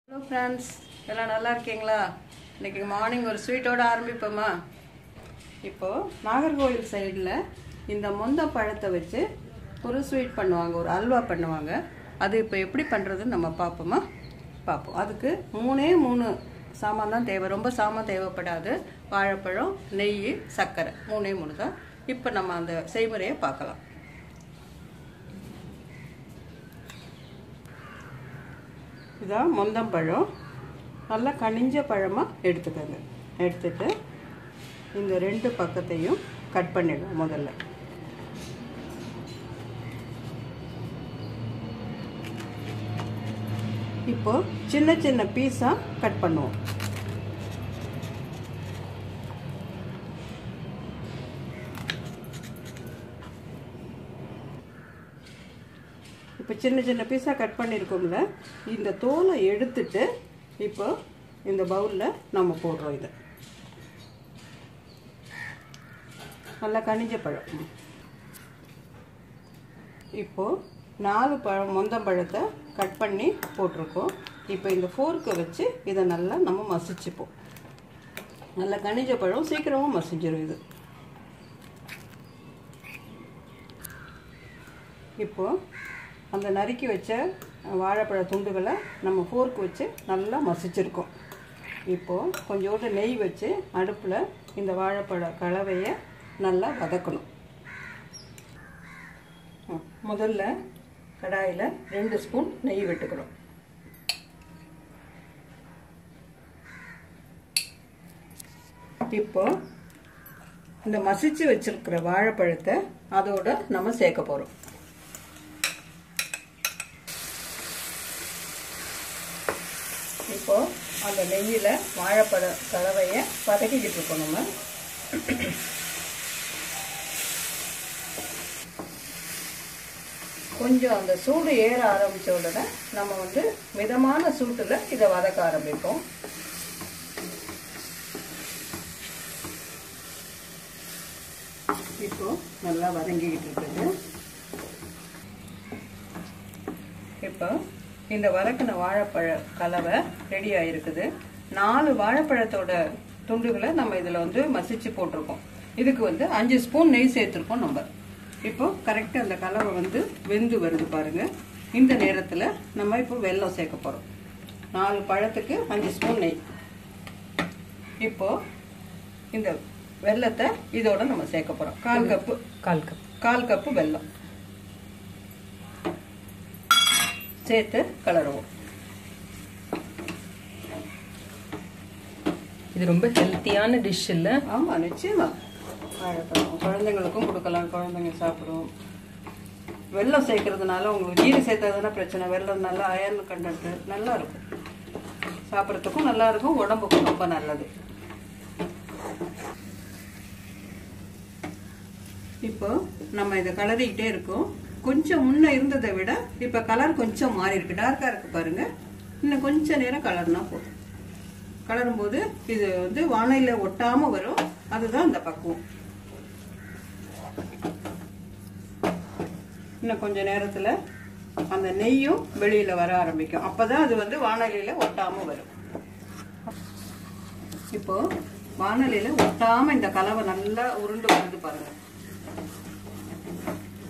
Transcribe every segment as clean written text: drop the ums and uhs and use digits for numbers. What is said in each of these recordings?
Hello friends, எல்லாம் நல்லா இருக்கீங்களா? இன்னைக்கு மார்னிங் ஒரு ஸ்வீட்டோட ஆரம்பிப்போமா? இப்போ நாகர்கோவில் சைடுல இந்த மொந்த பழத்தை வச்சு ஒரு ஸ்வீட் பண்ணுவாங்க, ஒரு அல்வா பண்ணுவாங்க. அது இப்போ எப்படி பண்றதுன்னு நம்ம பார்ப்போமா? பார்ப்போம். அதுக்கு மூணு சாமான் தான் தேவை, ரொம்ப சாமான் தேவைப்படாது. வாழைப்பழம், நெய், சர்க்கரை, மூணு தான். இப்போ நம்ம அந்த செய்முறையை பார்க்கலாம். இதான் மொந்தம்பழம், நல்லா கனிஞ்ச பழமாக எடுத்துக்கோங்க. எடுத்துட்டு இந்த ரெண்டு பக்கத்தையும் கட் பண்ணிடுவோம். முதல்ல இப்போ சின்ன சின்ன பீஸாக கட் பண்ணுவோம். இப்போ சின்ன சின்ன பீஸாக கட் பண்ணியிருக்கோம்ல, இந்த தோலை எடுத்துட்டு இப்போ இந்த பவுலில் நம்ம போடுறோம். இதை நல்லா கனிஞ்ச பழம். இப்போது 4 பழம் மொந்தம்பழத்தை கட் பண்ணி போட்டிருக்கோம். இப்போ இந்த ஃபோர்க்கை வச்சு இதை நல்லா நம்ம மசிச்சுப்போம். நல்லா கனிஞ்ச பழம் சீக்கிரமாக மசிஞ்சிடும் இது. இப்போது அந்த நறுக்கி வச்ச வாழைப்பழ துண்டுகளை நம்ம ஃபோர்க் வச்சு நல்லா மசிச்சிருக்கோம். இப்போது கொஞ்சோண்டு நெய் வச்சு அடுப்பில் இந்த வாழைப்பழ கலவையை நல்லா வதக்கணும். முதல்ல கடாயில் 2 ஸ்பூன் நெய் விட்டுக்கிறோம். இப்போ இந்த மசிச்சு வச்சிருக்கிற வாழைப்பழத்தை அதோட நம்ம சேர்க்க போகிறோம். இப்போ அந்த நெய்யில் வாழைப்பழ கலவையை வதக்கிக்கிட்டு இருக்கோம். நம்ம கொஞ்சம் அந்த சூடு ஏற ஆரம்பித்த உடனே நம்ம மிதமான சூட்டில் இதை வதக்க ஆரம்பிப்போம். இப்போ நல்லா வதங்கிக்கிட்டு இருக்குது. இப்போ இந்த வதக்கின வாழைப்பழ கலவை ரெடி ஆகிருக்குது. 4 வாழைப்பழத்தோட துண்டுகளை நம்ம இதில் மசிச்சு போட்டிருக்கோம். இதுக்கு 5 ஸ்பூன் நெய் சேர்த்துருக்கோம் நம்ம. இப்போ கரெக்டாக அந்த கலவை வெந்து வருது பாருங்க. இந்த நேரத்தில் நம்ம இப்போ வெல்லம் சேர்க்க போகிறோம். 4 பழத்துக்கு 5 ஸ்பூன் நெய். இப்போ இந்த வெல்லத்தை இதோட நம்ம சேர்க்க போகிறோம். கால் கப்பு வெல்லம் சேர்த்து கலருவோம். இது ரொம்ப ஹெல்த்தியான டிஷ் இல்லை? ஆமாம், நிச்சயமா. வாழைப்பழம் குழந்தைங்களுக்கும் கொடுக்கலாம், குழந்தைங்க சாப்பிடுவோம். வெல்லம் சேர்க்கறதுனால உங்களுக்கு ஜீனி சேர்த்ததுன்னா பிரச்சனை. வெல்லம் நல்லா அயர்ன் கண்டென்ட் நல்லா இருக்கும், சாப்பிட்றதுக்கும் நல்லா இருக்கும், உடம்புக்கும் ரொம்ப நல்லது. இப்போ நம்ம இதை கலரிக்கிட்டே இருக்கோம். கொஞ்சம் முன்ன இருந்ததை விட இப்ப கலர் கொஞ்சம் மாறி இருக்கு, டார்க்கா இருக்கு பாருங்க. இன்னும் கொஞ்ச நேரம் கலர்னா போதும். கலரும் போது இது வானையில ஒட்டாம வரும். அதுதான் இந்த பக்குவம். இன்னும் கொஞ்ச நேரத்துல அந்த நெய்யும் வெளியில வர ஆரம்பிக்கும். அப்பதான் அது வானலியில ஒட்டாம வரும். இப்போ வானலியில ஒட்டாம இந்த கலவை நல்லா உருண்டு வருது பாருங்க.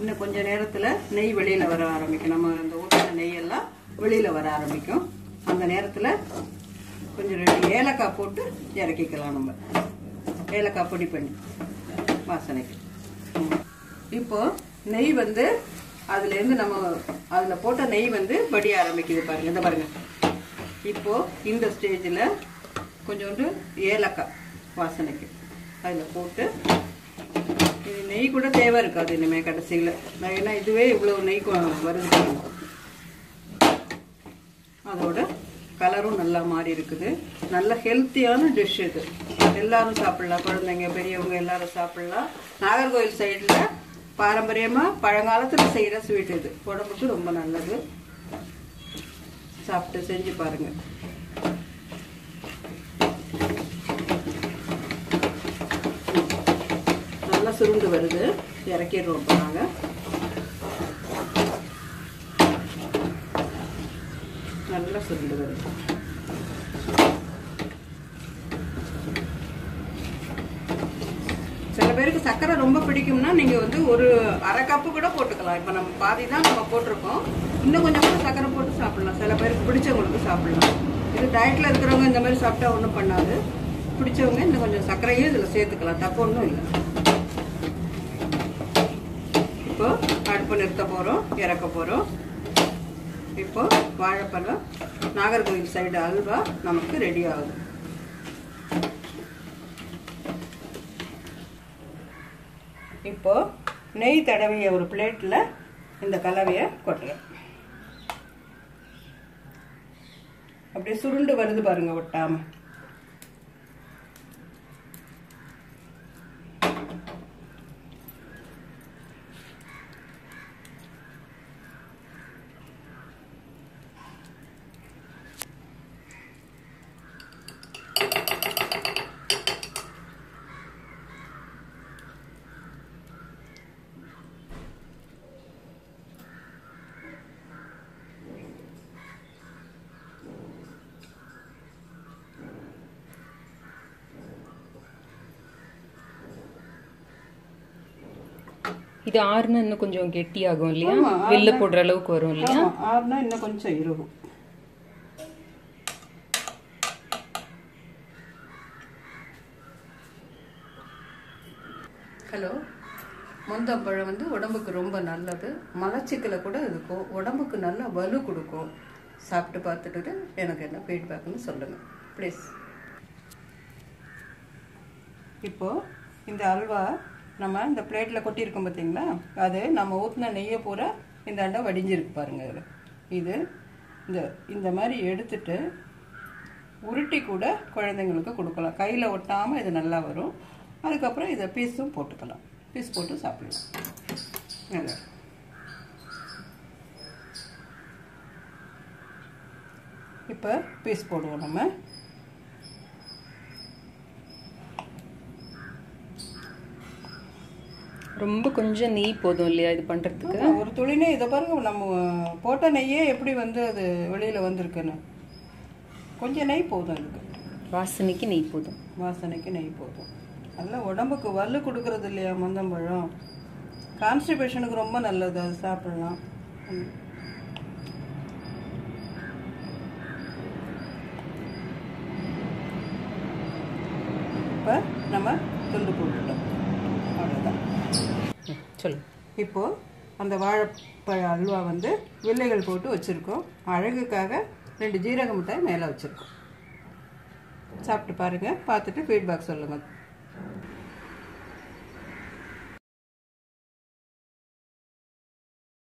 இன்னும் கொஞ்ச நேரத்துல நெய் வெளியில வர ஆரம்பிக்கும். நம்ம அந்த ஊற்றின நெய்யெல்லாம் வெளியில வர ஆரம்பிக்கும். அந்த நேரத்துல கொஞ்சம் 2 ஏலக்காய் போட்டு இறக்கிக்கலாம். நம்ம ஏலக்காய் பொடி பண்ணி வாசனைக்கு. இப்போ நெய் அதுல இருந்து நம்ம அதுல போட்ட நெய் வடிய ஆரம்பிக்குது பாருங்க. இந்த பாருங்க. இப்போ இந்த ஸ்டேஜ்ல கொஞ்சோண்டு ஏலக்காய் வாசனைக்கு அதுல போட்டு, இது நெய் கூட தேவை இருக்காது இனிமே கடைசியில். ஏன்னா இதுவே இவ்வளவு நெய் வருது. அதோட கலரும் நல்லா மாறி இருக்குது. நல்ல ஹெல்த்தியான டிஷ் இது. எல்லாரும் சாப்பிடலாம், குழந்தைங்க பெரியவங்க எல்லாரும் சாப்பிடலாம். நாகர்கோவில் சைடில் பாரம்பரியமாக பழங்காலத்தில் செய்கிற ஸ்வீட் இது. உடம்புக்கு ரொம்ப நல்லது. சாப்பிட்டு செஞ்சு பாருங்க. நல்லா சுருண்டு வருது. இறக்கிடுறோம். இப்போ நாங்கள் நல்லா சுருண்டு வருது. சில பேருக்கு சர்க்கரை ரொம்ப பிடிக்கும்னா நீங்க வந்து ஒரு அரை கப்பு கூட போட்டுக்கலாம். இப்ப நம்ம பாதி தான் நம்ம போட்டிருக்கோம், இன்னும் கொஞ்சம் கூட சர்க்கரை போட்டு சாப்பிடலாம். சில பேருக்கு பிடிச்சவங்களுக்கு சாப்பிடலாம். இது டயட்ல இருக்கிறவங்க இந்த மாதிரி சாப்பிட்டா ஒன்றும் பண்ணாது. பிடிச்சவங்க இன்னும் கொஞ்சம் சர்க்கரையும் இதில் சேர்த்துக்கலாம், தப்பு ஒன்றும் இல்லை. இப்போ அடுப்பு நிறுத்த போறோம், இறக்க போறோம். இப்போ வாழைப்பழம் நாகர்கோவில் சைடு அல்வா நமக்கு ரெடி ஆகுது. இப்போ நெய் தடவிய ஒரு பிளேட்ல இந்த கலவையை கொட்டுறேன். அப்படியே சுருண்டு வருது பாருங்க, ஒட்டாம. இது ஆறுனா இன்னும் கொஞ்சம் கெட்டியாகும் இல்லையா? வெளில போடுற அளவுக்கு வரும் இல்லையா? ஆறுனா இன்னும் கொஞ்சம் இருக்கும். ஹலோ, முந்தப்பழம் வந்து உடம்புக்கு ரொம்ப நல்லது. மலச்சிக்கலை கூட இருக்கும், உடம்புக்கு நல்ல வலு கொடுக்கும். சாப்பிட்டு பார்த்துட்டு எனக்கு என்ன ஃபீட்பேக்னு சொல்லுங்கள் ப்ளீஸ். இப்போ இந்த அல்வா நம்ம இந்த பிளேட்டில் கொட்டியிருக்கோம் பார்த்தீங்களா, அது நம்ம ஊற்றின நெய்யை பூரா இந்த அண்டை வடிஞ்சிருக்கு பாருங்க. இது இந்த மாதிரி எடுத்துட்டு உருட்டி கூட குழந்தைங்களுக்கு கொடுக்கலாம். கையில் ஒட்டாமல் இது நல்லா வரும். அதுக்கப்புறம் இதை பீஸும் போட்டுக்கலாம், பீஸ் போட்டு சாப்பிடலாம். நல்லா இப்போ பீஸ் போடுவோம் நம்ம. ரொம்ப கொஞ்சம் நெய் போதும் இல்லையா இது பண்றதுக்கு? ஒரு துளி நெய். இதை பாருங்க, நம்ம போட்ட நெய்யே எப்படி வந்து அது வெளியில வந்திருக்குன்னு. கொஞ்சம் நெய் போதும் இதுக்கு. வாசனைக்கு நெய் போதும். வாசனைக்கு நெய் போதும். நல்லா உடம்புக்கு வலு கொடுக்கறது இல்லையா முந்தம்பழம். கான்ஸ்டிபேஷனுக்கு ரொம்ப நல்லது, அது சாப்பிடலாம். இப்போ நம்ம துண்டு போட்டுட்டோம், அவ்வளோதான். சொல்லு. இப்போ அந்த வாழைப்பழ அல்வா வந்து வில்லைகள் போட்டு வச்சுருக்கோம். அழகுக்காக 2 ஜீரக மிட்டாய் மேலே வச்சுருக்கோம். சாப்பிட்டு பாருங்கள், பார்த்துட்டு ஃபீட்பேக் சொல்லுங்கள்.